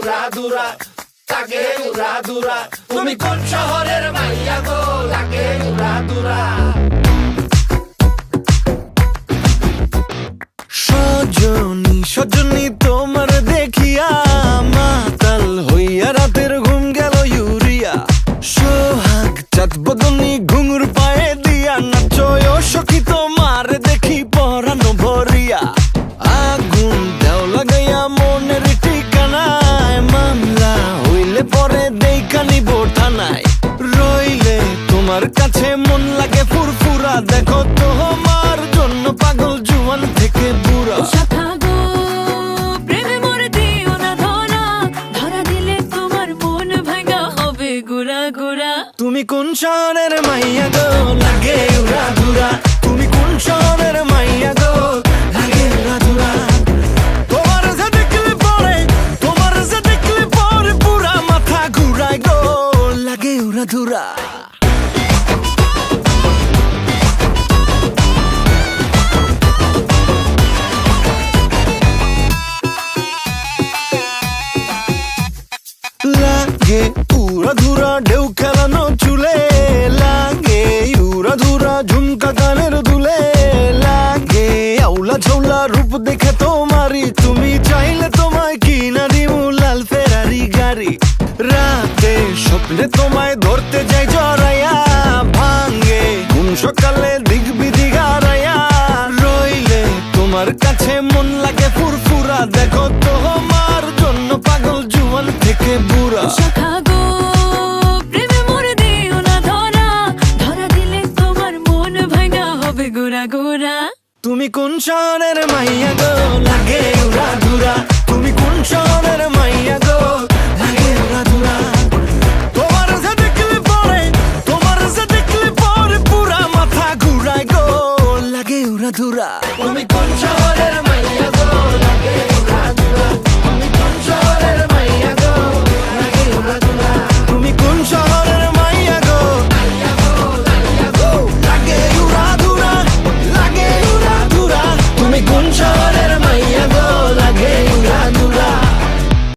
উড়া দুরা লাগে উড়া দুরা তুমি কোন শহরের মাইয়া গো লাগে উড়া দুরা সজনী সজনী তোমার দেখিয়া মাতাল হইয়া রাতের ঘুম গেল ইউরিয়া সোহাগ চাঁদ বদনী ঘুঙুর পায়ে দিয়া নাচয় সখী তোমার দেখি পরানো ভরিয়া আগুন দেও লাগাইয়া মনের ঠিকানায় মামলা হইলে পরে দেখা নিব থানায় রইলে তোমার কাছে মন লাগে ফুরফুরা দেখো তোমার জন্য পাগল জুয়ান থেকে বুড়া তুমি কোন শহরের মাইয়া গো লাগে উড়া ধুরা তুমি কোন শহরের মাইয়া গো লাগে উড়া ধুরা তোমার যে দেখলে পরে পুরা মাথা ঘুরায় গো লাগে উড়া ধুরা লাগে উড়া ধুরা ঢেউ খেলানো চুলে লাগে উড়া ধুরা ঝুমকা গানের দুলে লাগে আউলা ঝৌলা রূপ দেখে তোমারি তুমি চাইলে তোমায় কিনা দিমু লাল ফেরারি গাড়ি রাতে স্বপ্নে তোমায় ধরতে যাই জড়াইয়া ভাঙ্গে ঘুম সকালে দিক বিদিক হারাইয়া রইলে তোমার কাছে মন লাগে ফুরফুরা দেখো তোমার জন্য পাগল জুয়ান থেকে বুড়া তুমি কোন শহরের মাইয়া গো লাগে উড়া ধুরা তুমি কোন শহরের মাইয়া গো লাগে উড়া ধুরা তোমার যে দেখলে পরে পুরা মাথা ঘুরায় গো লাগে উড়া ধুরা তুমি কোন শহরের